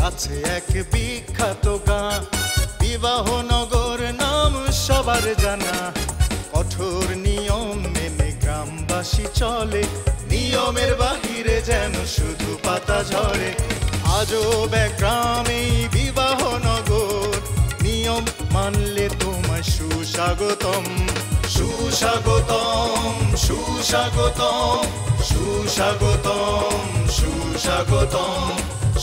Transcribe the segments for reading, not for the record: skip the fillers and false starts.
আছে এক বিখ্যাত গান, বিবাহ নগর নাম সবার জানা। কঠোর নিয়ম মেনে গ্রামবাসী চলে, নিয়মের বাহিরে যেন শুধু পাতা ঝরে। আজব এক গ্রামেই বিবাহ নগর, নিয়ম মানলে তোমায় সুস্বাগতম। সুস্বাগতম সুস্বাগতম সুস্বাগতম সুস্বাগতম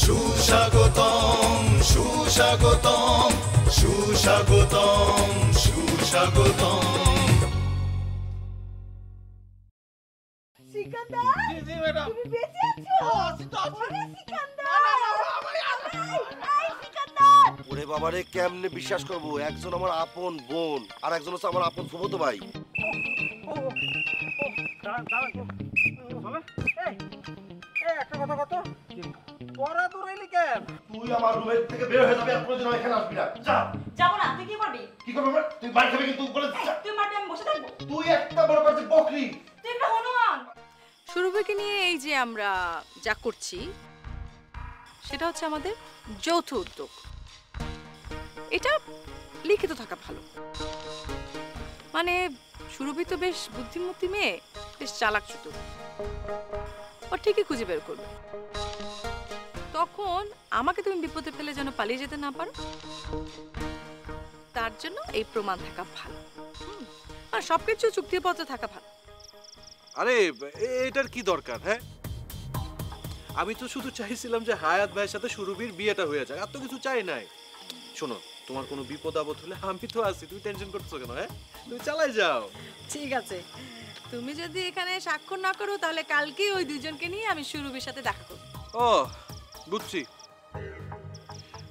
সুস্বাগতম সুস্বাগতম সুস্বাগতম সুস্বাগতম। সিকান্দার, জি ম্যাডাম, তুমি বেঁচে আছো? ওরে সিকান্দার, এই সিকান্দার। ওরে বাবারে, কেমনে বিশ্বাস করব? একজন আমার আপন বোন আর একজন হচ্ছে আমার আপন ফুফাতো ভাই। একটা কথা কত, তোরা দৌড়াইলি কেন? তুই আমার রুমের থেকে বের হয়ে যাবি, আর কোনোদিন এখানে আসবি না। যা। যাবো না। তুই কি করবি? কি করবি? তুই বাড়ি খাবি কিন্তু বলে তুই মারবি, আমি বসে থাকবো? তুই একটা বড় কাছে বকরি, তুই একটা হনুমান। সুরভিকে নিয়ে এই যে আমরা যা করছি সেটা হচ্ছে আমাদের যৌথ উদ্যোগ। এটা লিখিত থাকা ভালো। মানে সুরভি তো বেশ বুদ্ধিমতী মেয়ে, বেশ চালাক চতুর, ও ঠিকই খুঁজে বের করবে। তখন আমাকে তুমি বিপদে ফেলে যেন পালিয়ে যেতে না পারো, তার জন্য এই প্রমাণ থাকা ভালো। আর সবকিছু চুক্তিপত্রে থাকা ভালো। আরে এটার কি দরকার? হ্যাঁ, আমি তো শুধু চাইছিলাম যে হায়াত ভাইয়ের সাথে সুরভির বিয়েটা হয়ে যায়, আর তো কিছু চাই নাই। শোনো, তোমার কোনো বিপদ আপদ হলে আমি তো আছি, তুমি টেনশন করছো কেন? হ্যাঁ, তুমি চালাই যাও। ঠিক আছে, তুমি যদি এখানে স্বাক্ষর না করো তাহলে কালকেই ওই দুইজনকে নিয়ে আমি সুরভির সাথে দেখা করব। ও বুঝছি,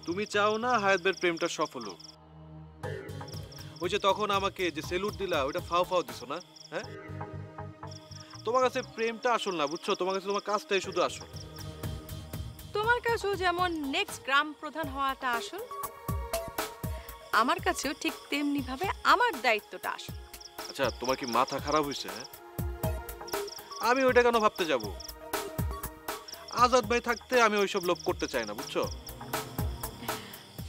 তুমি চাও না হায়াত ভাইয়ের প্রেমটা সফল হোক। ওই যে তখন আমাকে যে সেলুট দিলা, ওইটা ফাও ফাও দিছো না? হ্যাঁ, তোমার কাছে প্রেমটা আসল না, বুঝছো? তোমার কাছে তোমার কাজটাই শুধু আসল। তোমার কাছেও যেমন নেক্সট গ্রাম প্রধান হওয়াটা আসল, আমার কাছেও ঠিক তেমনি ভাবে আমার দায়িত্বটা আসল। আচ্ছা, তোমার কি মাথা খারাপ হয়েছে? হ্যাঁ, আমি ওইটা কেন ভাবতে যাব? আজাদ ভাই থাকতে আমি ওইসব লোভ করতে চাই না, বুঝছো?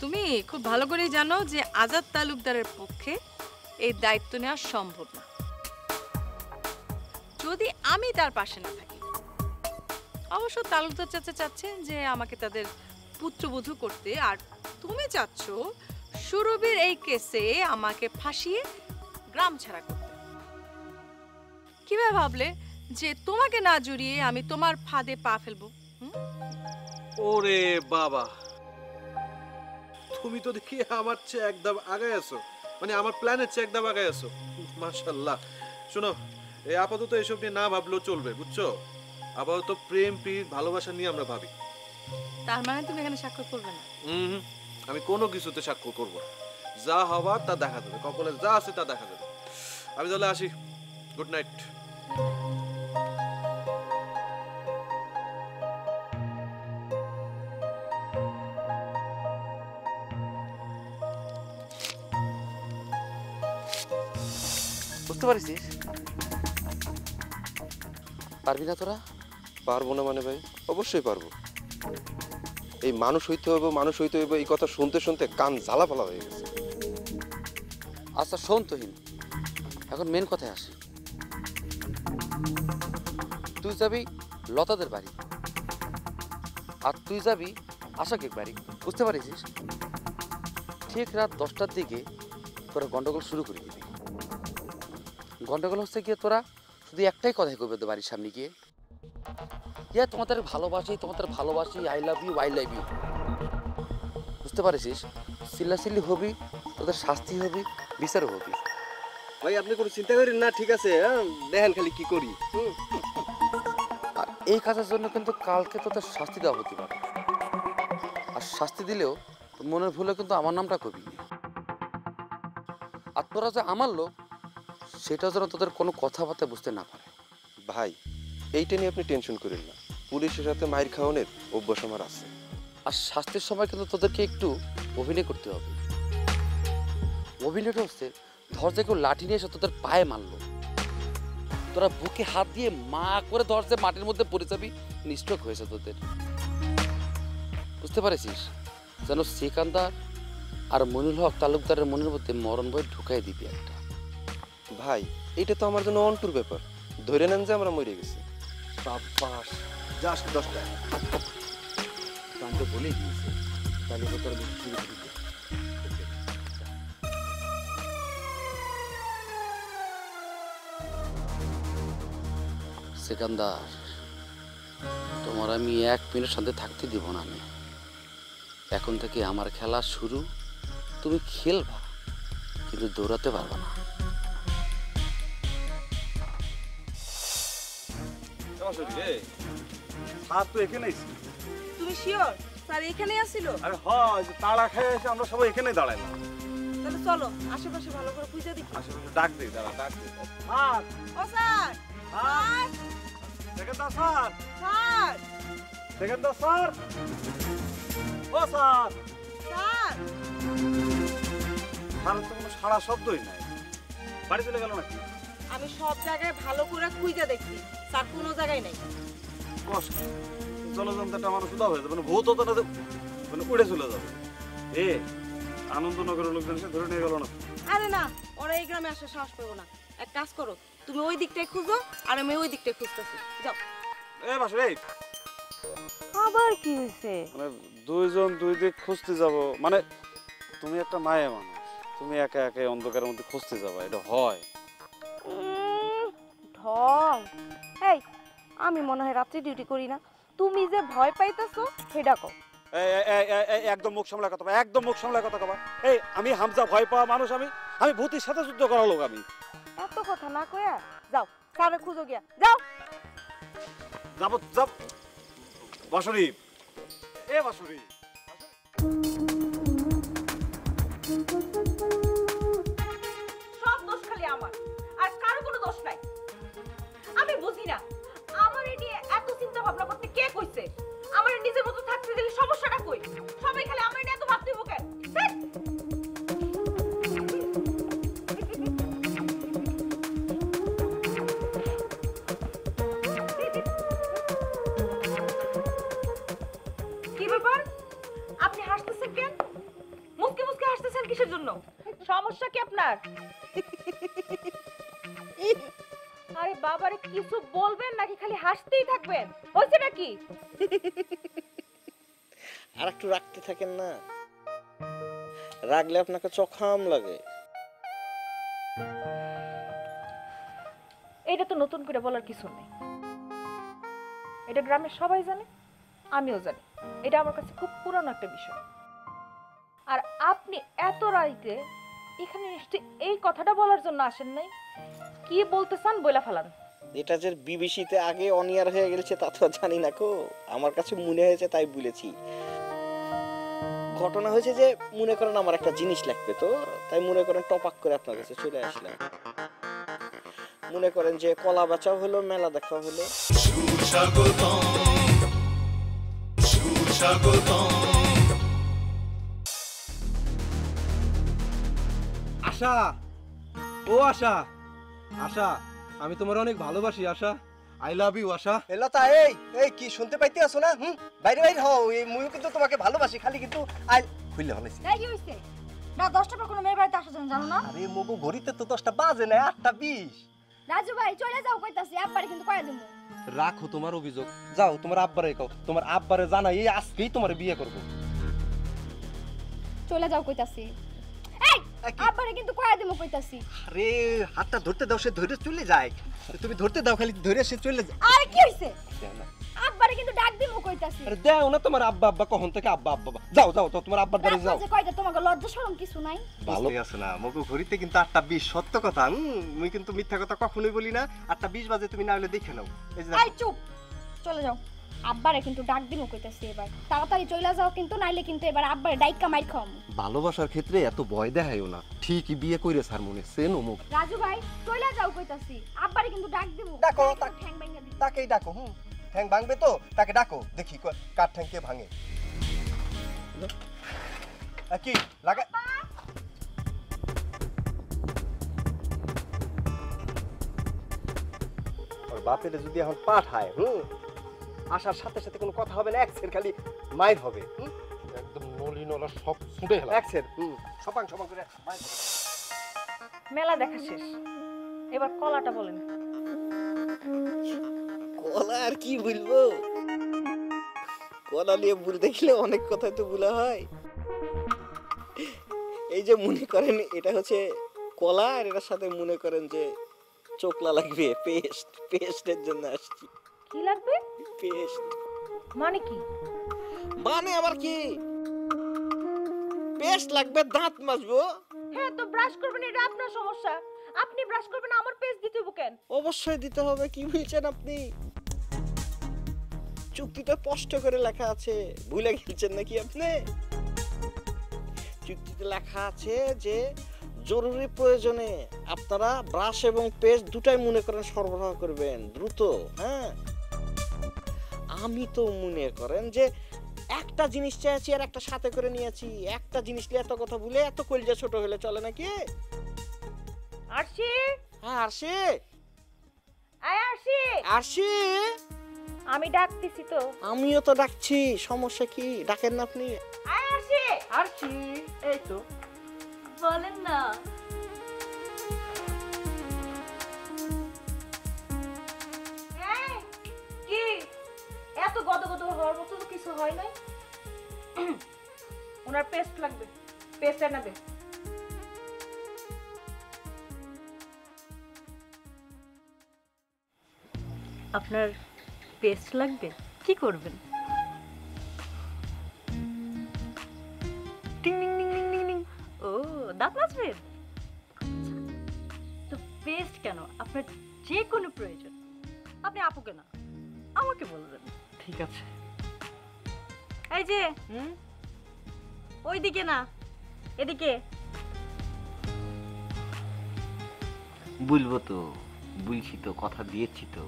তুমি খুব ভালো করেই জানো যে আজাদ তালুকদারের পক্ষে এই দায়িত্ব নেওয়া সম্ভব না যদি আমি তার পাশে না থাকি। অবশ্য তালুকদার চাচা চাচ্ছেন যে আমাকে তাদের পুত্রবধূ করতে, আর তুমি চাচ্ছ সুরভির এই কেসে আমাকে ফাঁসিয়ে গ্রাম ছাড়া করতে। কিভাবে ভাবলে যে তোমাকে না জড়িয়ে আমি তোমার ফাঁদে পা ফেলবো? ওরে বাবা, তুমি তো দেখি আমার চেয়ে একদম আগে আছো, মানে আমার প্ল্যানের চেয়ে একদম আগে আছো। মাশাআল্লাহ। শোনো, এই আপাতত এসব নিয়ে না ভাবলেও চলবে, বুঝছো? আপাতত প্রেম প্রীত ভালোবাসা নিয়ে আমরা ভাবি। তার মানে তুমি এখানে স্বাক্ষর করবে না? আমি কোনো কিছুতে স্বাক্ষর করবো না। যা হবার তা দেখা যাবে, কপালে যা আছে তা দেখা যাবে। আমি তাহলে আসি, গুড নাইট। বুঝতে পারিস? পারবি না তোরা? পারবো না মানে ভাই? অবশ্যই পারবো। এই মানুষ হইতে হবে, মানুষ হইতে হবে, এই কথা শুনতে শুনতে কান জ্বালা ফালা হয়ে গেছে। আচ্ছা শোন তুহিন, এখন মেন কথায় আসি। তুই যাবি লতাদের বাড়ি, আর তুই যাবি আশাকের বাড়ি, বুঝতে পারিস? ঠিক রাত 10টার দিকে তোরা গন্ডগোল শুরু করে দিবি। গন্ডগোল হচ্ছে গিয়ে তোরা শুধু একটাই কথাই করবে তো বাড়ির সামনে গিয়ে, ইয়া তোমাদের ভালোবাসি, তোমাদের ভালোবাসি, I love you, I love you. বুঝতে পারিস? চিল্লাচিল্লি হবি, তোদের শাস্তি হবি, বিচারও হবি। ভাই আপনি কোনো চিন্তা করেন না, ঠিক আছে? দেখেন খালি কি করি। আর এই কাজের জন্য কিন্তু কালকে তোদের শাস্তি দেওয়া হতে পারে, আর শাস্তি দিলেও মনের ভুলে কিন্তু আমার নামটা কবি। আর তোরা যে আমার লোক সেটা যেন তোদের কোনো কথাবার্তা বুঝতে না পারে। ভাই এইটা নিয়ে আপনি টেনশন করেন না, পুলিশের সাথে মাইর খাওয়ানোর অভ্যাস আমার আছে। আর শাস্তির সময় কিন্তু তোদেরকে একটু অভিনয় করতে হবে। অভিনয়টা হচ্ছে ধর যে কেউ লাঠি নিয়ে এসে তোদের পায়ে মারলো, তোরা বুকে হাত দিয়ে মা করে ধর যে মাটির মধ্যে পড়ে যাবি, নিস্ট্রোক হয়েছে তোদের। বুঝতে পারছিস? যেন সিকান্দার আর মনির হক তালুকদারের মনের মধ্যে মরণ ভয় ঢুকাই দিবি একটা। ভাই এটা তো আমার জন্য অন্টুর ব্যাপার, ধরে নেন যে আমরা মরে গেছি। সাব্বাস, জাস্ট 10 টাকা। আমি তো বলেই দিয়েছি, তাহলে তো তোর বেশি শুরু করে দিতে। সিকান্দার, তোমার আমি 1 মিনিট শান্তি থাকতে দিব না। আমি এখন থেকে আমার খেলা শুরু, তুমি খেলবা কিন্তু দৌড়াতে পারবা না। স্যার তো এখানেই ছিল। তুমি শিওর স্যার এখানেই আসছিল? আরে হয় যে তাড়া খেয়ে এসে আমরা সবাই এখানেই দাঁড়াইলাম। তাহলে চলো আশেপাশে ভালো করে খুঁজে দেখি। আশেপাশে ডাক দিই, দাঁড়া ডাক দিই। ও sir, sir, Sekendar sir, sir, Sekendar sir, ও স্যার। স্যার, স্যার তো কোনো সারা শব্দই নাই, বাড়ি চলে গেল নাকি? আমি সব জায়গায় ভালো করে খুঁজে দেখছি, স্যার কোনো জায়গায় নেই। কষ্ট, জলযন্ত্রটা আমার শুধু হয়ে যাবে, মানে ভূত হতো না, মানে উড়ে চলে যাবে। এ আনন্দনগরের লোকজন এসে ধরে নিয়ে গেল না? আরে না, ওরা এই গ্রামে আসার সাহস পাবো না। এক কাজ করো, তুমি ওই দিকটায় খুঁজো আর আমি ওই দিকটায় খুঁজতেছি। যাও। এ বাসু এই আবার কি হয়েছে? মানে দুইজন দুই দিক খুঁজতে যাব, মানে তুমি একটা মায়ে মানুষ, তুমি একা একা অন্ধকারের মধ্যে খুঁজতে যাবা, এটা হয়? ঢং। এই আমি মনে হয় রাত্রি ডিউটি করি না, তুমি যে ভয় পাইতেছো সেটা কও। একদম মুখ সামলা কথা, একদম মুখ সামলা কথা কবা। এই আমি হামজা ভয় পাওয়া মানুষ, আমি ভূতের সাথে যুদ্ধ করা লোক। আমি এত কথা না কয়া যাও, স্যারে খুঁজো গিয়া যাও। যাব যাব বাসুরি, এ বাসুরি। সব দোষ খালি আমার, আর কারো কোনো দোষ নাই। আমি বুঝি না আমার এই নিয়ে এত চিন্তা ভাবনা করতে কে কইছে? আমার নিজের মতো থাকতে দিলে সমস্যাটা কই? সবাই খালি আমার নিয়ে এত ভাবতে কেন? কি ব্যাপার? আপনি হাসতেছেন কেন? মুসকে মুসকে হাসতেছেন কিসের জন্য? সমস্যা কি আপনার? আরে বাবারে, কিছু বলবেন নাকি খালি হাসতেই থাকবেন? হইছে নাকি? আর একটু রাখতে থাকেন না, রাখলে আপনাকে চখাম লাগে। এটা তো নতুন করে বলার কিছু নেই, এটা গ্রামের সবাই জানে, আমিও জানি। এটা আমার কাছে খুব পুরানো একটা বিষয়। আর আপনি এত রাইতে এখানে নিশ্চয়ই এই কথাটা বলার জন্য আসেন নাই। কি বলতে চান বইলা ফেলান। এটা যে বিবিসিতে আগে অনিয়ার হয়ে গেছে তা তো জানি না কো, আমার কাছে মনে হয়েছে তাই বলেছি। ঘটনা হয়েছে যে মনে করেন আমার একটা জিনিস লাগবে, তো তাই মনে করেন টপাক করে আপনার কাছে চলে আসলাম। মনে করেন যে কলা বেচাও হলো, মেলা দেখা হলো। সুস্বাগতম, সুস্বাগতম। আশা, ও আশা, আশা আমি তোমার অনেক ভালোবাসি আশা, আই লাভ ইউ আশা। লতা, এই এই কি শুনতে পাইতে আছো না? বাইরে বাইরে হও, এই মুইও কিন্তু তোমাকে ভালোবাসি, খালি কিন্তু আই খুললে হলেছি। এই কি হইছে? না 10টা পর কোনো মেয়ের বাড়িতে আসার জন্য জানো না? আরে মগো ঘড়িতে তো 10টা বাজে না, 8:20। রাজু ভাই চলে যাও কইতাছি, আব্বারে কিন্তু কইয়া দিমু। রাখো তোমার অভিযোগ, যাও তোমার আব্বারে কও, তোমার আব্বারে জানাই এই আজকেই তোমার বিয়ে করব। চলে যাও কইতাছি। এই আব্বারে কিন্তু কইয়া দিমু কইতাছি। আরে হাতটা ধরতে দাও, সে ধরে চলে যায়। তুমি ধরতে দাও, খালি ধরে সে চলে যায়। আরে কি হইছে? আব্বারে কিন্তু ডাক দিমু কইতাছি। আরে দাও না, তোমার আব্বা আব্বা কখন থেকে আব্বা আব্বা, যাও যাও তো তোমার আব্বার বাড়ি যাও। যে কইতে তোমাকে লজ্জা শরম কিছু নাই? ভালো আছে না মগো ঘড়িতে কিন্তু 8:20, সত্য কথা। মুই কিন্তু মিথ্যা কথা কখনোই বলি না। 8:20 বাজে, তুমি না হলে দেখে নাও। এই যে এই চুপ, চলে যাও। আব্বারে কিন্তু ডাক দিমু কইতাছি এবার। তাড়াতাড়ি চলে যাও কিন্তু, নাইলে কিন্তু এবার আব্বারে ডাইক্কা মাইর খাওয়াম। ভালোবাসার ক্ষেত্রে এত ভয় দেখাইও না, ঠিকই বিয়ে কইরে স্যার মনে সেনো মুখ। রাজু ভাই চলে যাও কইতাছি, আব্বারে কিন্তু ডাক দিমু। ডাকো, ঠ্যাং ভাঙা দিমু। তাকেই ডাকো। ঠ্যাং ভাঙবে তো, তাকে ডাকো, দেখি কার ঠ্যাং কে ভাঙে। কি লাগা ওর বাপের যদি এখন পাঠায়, আসার সাথে সাথে কোনো কথা হবে না, এক সের খালি মাইর হবে একদম নলি নলা সব ছুটে গেল এক সের সপাং সপাং করে মাইর হবে। মেলা দেখা শেষ, এবার কলাটা বলেন। কলা আর কি বলবো, কলা নিয়ে বলতে গেলে অনেক কথাই তো বলা হয়। এই যে মনে করেন এটা হচ্ছে কলা, আর এটার সাথে মনে করেন যে চোকলা লাগবে, পেস্টের জন্য আসছি। কি লাগবে? পেস্ট। মানে কি? মানে আবার কি, পেস্ট লাগবে, দাঁত মাজবো। হ্যাঁ, তো ব্রাশ করবেন, এটা আপনার সমস্যা। আপনি ব্রাশ করবেন, আমার পেস্ট দিতে হবে কেন? অবশ্যই দিতে হবে। কি বলছেন আপনি? চুক্তিতে স্পষ্ট করে লেখা আছে, ভুলে গেছেন নাকি আপনি? চুক্তিতে লেখা আছে যে জরুরি প্রয়োজনে আপনারা ব্রাশ এবং পেস্ট দুটাই মনে করেন সরবরাহ করবেন দ্রুত। হ্যাঁ, আমি তো মনে করেন যে একটা জিনিস চাইছি আর একটা সাথে করে নিয়েছি। একটা জিনিস নিয়ে এত কথা ভুলে এত কলজা ছোট হলে চলে নাকি? আরশি, হ্যাঁ আরশি, আয় আরশি। আরশি, আমি ডাকতেছি তো। আমিও তো ডাকছি, সমস্যা কি? ডাকেন না আপনি। আয় আরশি। আরশি, এই তো। বলেন না। কি এত গদগদ হওয়ার মতো তো কিছু হয় নাই। ওনার পেস্ট লাগবে, পেস্ট এনে দে। আপনার পেস্ট লাগবে? কি করবেন? টিং টিং টিং টিং টিং টিং। ও, দাঁত মাজবেন? তো পেস্ট কেন, আপনার যে কোনো প্রয়োজন আপনি আপুকে না আমাকে বলবেন। ঠিক আছে। এই যে ওইদিকে না, এদিকে। বলবো তো, বলছি তো, কথা দিয়েছি তো।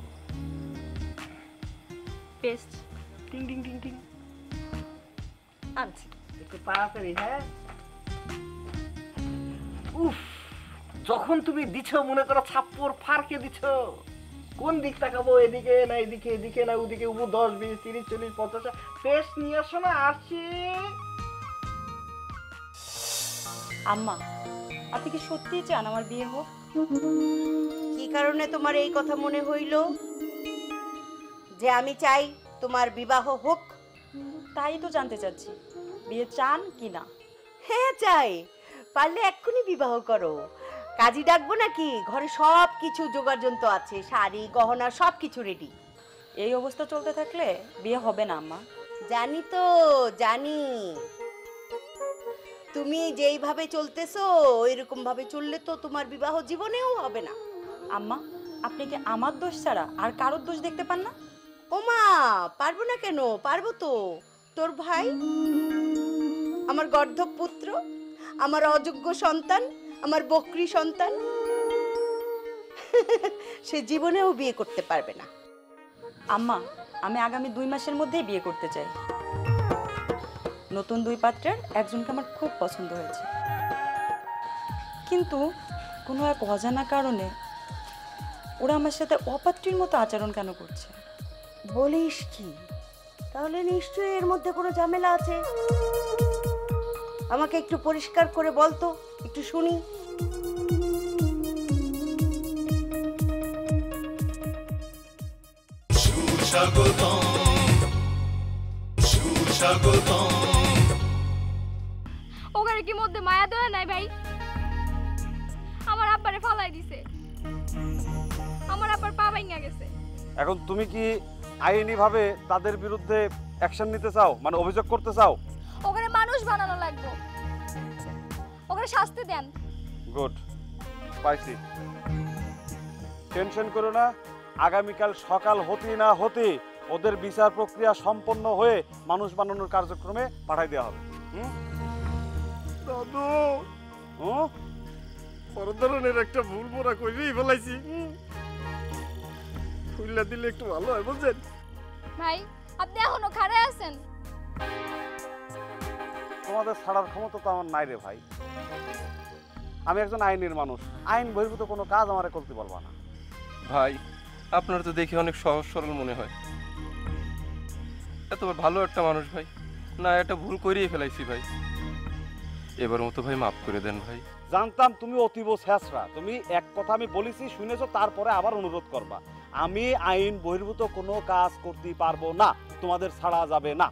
পেস্ট টিং টিং টিং টিং আনছি। একটু তাড়াতাড়ি। হ্যাঁ, উফ, যখন তুমি দিছো মনে করো ছাপ্পর ফারকে দিছো। কোন দিক তাকাবো? এদিকে না এদিকে, এদিকে না ওদিকে, 10, 20, 30, 40, 50 পেস্ট নিয়ে আসো না। আসছি। আম্মা, আপনি কি সত্যিই চান আমার বিয়ে হোক? কি কারণে তোমার এই কথা মনে হইল যে আমি চাই তোমার বিবাহ হোক? তাই তো জানতে চাচ্ছি, বিয়ে চান কি না? হ্যাঁ চাই, পারলে এক্ষুনি বিবাহ করো। কাজী ডাকবো নাকি? ঘরে সব কিছু জোগাড়যন্ত্র আছে, শাড়ি গহনা সব কিছু রেডি। এই অবস্থা চলতে থাকলে বিয়ে হবে না আম্মা। জানি তো, জানি। তুমি যেইভাবে চলতেছো এরকম ভাবে চললে তো তোমার বিবাহ জীবনেও হবে না। আম্মা, আপনি কি আমার দোষ ছাড়া আর কারোর দোষ দেখতে পান না? ওমা, পারবো না কেন? পারবো তো। তোর ভাই আমার গর্ধব পুত্র, আমার অযোগ্য সন্তান, আমার বকরি সন্তান, সে জীবনেও বিয়ে করতে পারবে না। আম্মা, আমি আগামী 2 মাসের মধ্যেই বিয়ে করতে চাই। নতুন 2 পাত্রের একজনকে আমার খুব পছন্দ হয়েছে, কিন্তু কোনো এক অজানা কারণে ওরা আমার সাথে অপাত্রীর মতো আচরণ কেন করছে? বলিস কি? তাহলে নিশ্চয়ই এর মধ্যে কোনো ঝামেলা আছে। আমাকে একটু পরিষ্কার করে বলতো, একটু শুনি। সুস্বাগতম, সুস্বাগতম। ওখানে কি মধ্যে মায়া দয়া নাই ভাই? আমার আব্বারে ফালাই দিছে, আমার আব্বার পা ভাঙা গেছে। এখন তুমি কি আইনি ভাবে তাদের বিরুদ্ধে অ্যাকশন নিতে চাও, মানে অভিযোগ করতে চাও? ওখানে মানুষ বানানো লাগবে, ওখানে শাস্তি দেন। গুড, পাইছি। টেনশন করো না, আগামীকাল সকাল হতে না হতে ওদের বিচার প্রক্রিয়া সম্পন্ন হয়ে মানুষ বানানোর কার্যক্রমে পাঠাই দেওয়া হবে। দাদু, বড় ধরনের একটা ভুল মোরা কইরেই ফেলাইছি। খুললা দিলে একটু ভালো হয়, বুঝছেন? ভাই, আপনি এখনো খাড়ায় আছেন? তোমাদের ছাড়ার ক্ষমতা তো আমার নাই রে ভাই। আমি একজন আইনের মানুষ, আইন বহির্ভূত কোনো কাজ আমারে করতে পারবা না। ভাই, আপনার তো দেখে অনেক সহজ সরল মনে হয়, এত ভালো একটা মানুষ ভাই। না এটা ভুল করেই ফেলাইছি ভাই, এবার মতো ভাই মাফ করে দেন ভাই। জানতাম তুমি অতীব শেষরা। তুমি এক কথা আমি বলেছি শুনেছো, তারপরে আবার অনুরোধ করবা। আমি আইন বহির্ভূত কোনো কাজ করতে পারবো না, তোমাদের ছাড়া যাবে না।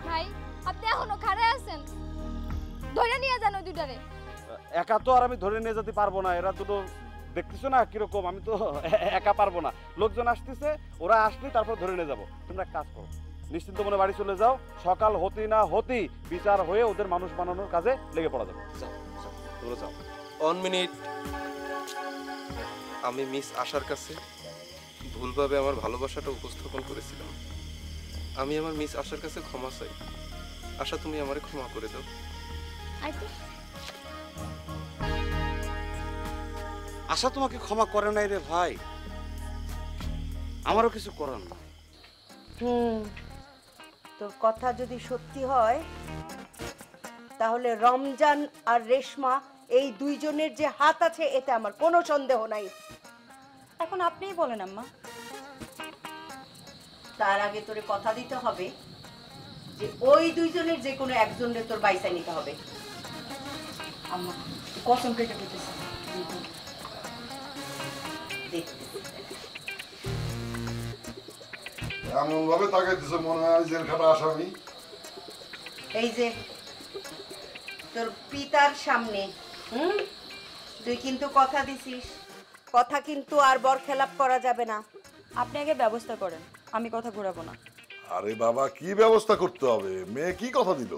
ভাই আপনি এখনো খাড়ায় আছেন, ধরে নিয়ে যান ওই দুটারে। একা তো আর আমি ধরে নিয়ে যেতে পারবো না, এরা দুটো দেখতেছো না কিরকম, আমি তো একা পারবো না। লোকজন আসতেছে, ওরা আসলে তারপর ধরে নিয়ে যাবো। তোমরা এক কাজ করো, নিশ্চিন্ত মনে বাড়ি চলে যাও। সকাল হতেই না হতেই বিচার হয়ে ওদের মানুষ বানানোর কাজে লেগে পড়া যাবে। যাও যাও, তোমরা যাও। 1 মিনিট। আমি মিস আশার কাছে ভুলভাবে আমার ভালোবাসাটা উপস্থাপন করেছিলাম। আমি আমার মিস আশার কাছে ক্ষমা চাই। আশা, তুমি আমারে ক্ষমা করে দাও। আশা তোমাকে ক্ষমা করে নাই রে ভাই, আমারও কিছু করার না। তোর কথা যদি সত্যি হয় তাহলে রমজান আর রেশমা এই দুইজনের যে হাত আছে এতে আমার কোনো সন্দেহ নাই। এখন আপনিই বলেন আম্মা। তার আগে তোরে কথা দিতে হবে যে ওই দুইজনের যে কোনো একজনের তোর বাইসা নিতে হবে। আম্মা কসম কেটে বলতেছি, এমন ভাবে তাকাইতেছে মনে হয় জেলখানা আসামি। এই যে তোর পিতার সামনে তুই কিন্তু কথা দিছিস, কথা কিন্তু আর বরখেলাপ করা যাবে না। আপনি আগে ব্যবস্থা করেন, আমি কথা ঘোরাবো না। আরে বাবা, কি ব্যবস্থা করতে হবে? মেয়ে কি কথা দিল?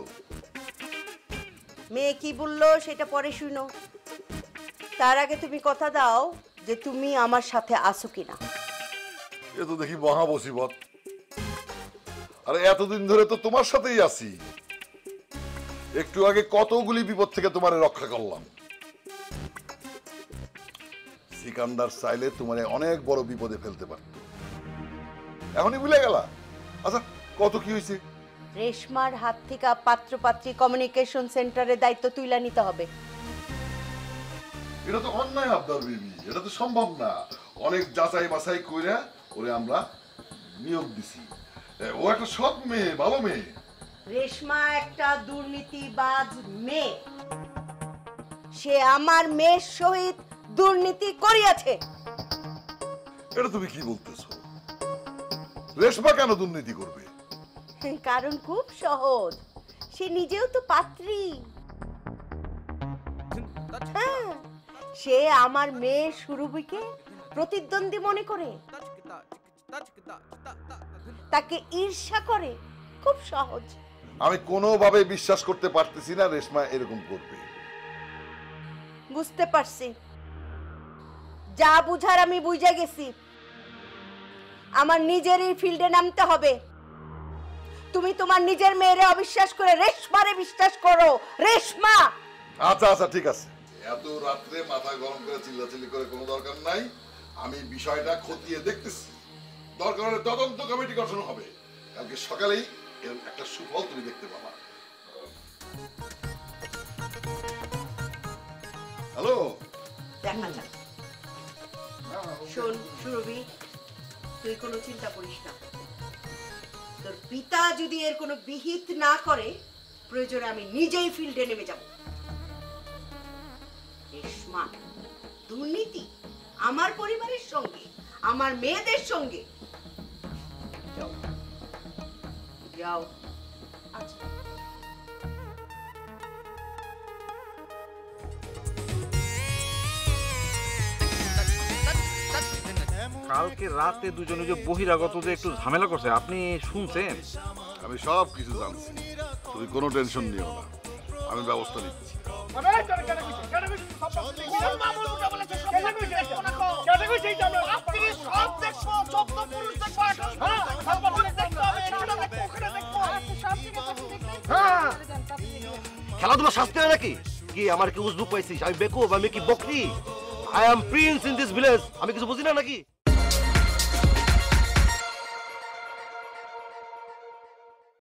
মেয়ে কি বললো সেটা পরে শুনো। তার আগে তুমি কথা দাও যে তুমি আমার সাথে আসো কিনা। এ তো দেখি মহা মুসিবত। আরে এতদিন ধরে তো তোমার সাথেই আছি, একটু আগে কতগুলি বিপদ থেকে তোমারে রক্ষা করলাম। সিকান্দার চাইলে তোমারে অনেক বড় বিপদে ফেলতে পারত, এখনই ভুলে গেলা? আচ্ছা কত কি হয়েছে? রেশমার হাত থেকে পাত্রপাত্রী কমিউনিকেশন সেন্টারের দায়িত্ব তুইলা নিতে হবে। এটা তো অন্যায় আবদার বেবি, এটা তো সম্ভব না। অনেক যাচাই বাছাই কইরা ওরে আমরা নিয়োগ দিছি। ও একটা সৎ মেয়ে, ভালো মেয়ে। রেশমা একটা দুর্নীতিবাজ মেয়ে, সে আমার মেয়ের সহিত দুর্নীতি করিয়াছে। এটা তুমি কি বলতেছো? রেশমা কেন দুর্নীতি করবে? কারণ খুব সহজ, সে নিজেও তো পাত্রী। হ্যাঁ, সে আমার মেয়ে সুরভিকে প্রতিদ্বন্দ্বী মনে করে, তাকে ঈর্ষা করে। খুব সহজ। আমি কোনোভাবে বিশ্বাস করতে পারতেছি না রেশমা এরকম করবে। বুঝতে পারছি, যা বুঝার আমি বুঝে গেছি। আমার নিজেরই ফিল্ডে নামতে হবে। তুমি তোমার নিজের মেয়েরে অবিশ্বাস করে রেশমারে বিশ্বাস করো। রেশমা। আচ্ছা আচ্ছা ঠিক আছে, এত রাত্রে মাথা গরম করে চিল্লাচিল্লি করে কোনো দরকার নাই। আমি বিষয়টা খতিয়ে দেখতেছি, দরকার হলে তদন্ত কমিটি গঠন হবে। কালকে সকালেই এর একটা সুফল তুমি দেখতে পাবা। হ্যালো, দেখা যাক। শোন সুরভি, তুই কোনো চিন্তা করিস না। তোর পিতা যদি এর কোনো বিহিত না করে, প্রয়োজনে আমি নিজেই ফিল্ডে নেমে যাব। রেশমা দুর্নীতি আমার পরিবারের সঙ্গে, আমার মেয়েদের সঙ্গে। যাও যাও। আচ্ছা কালকে রাতে দুজনে যে বহিরাগত যে একটু ঝামেলা করছে, আপনি শুনছেন? আমি সব কিছু জানছি, তুমি কোনো টেনশন নিও না, আমি ব্যবস্থা নিচ্ছি। খেলাধুলা শাস্তি হয় নাকি? কি আমার কি উজবুক পাইছিস? আমি বেকুব, আমি কি বকরি? I am prince in this village. আমি কিছু বুঝি না নাকি?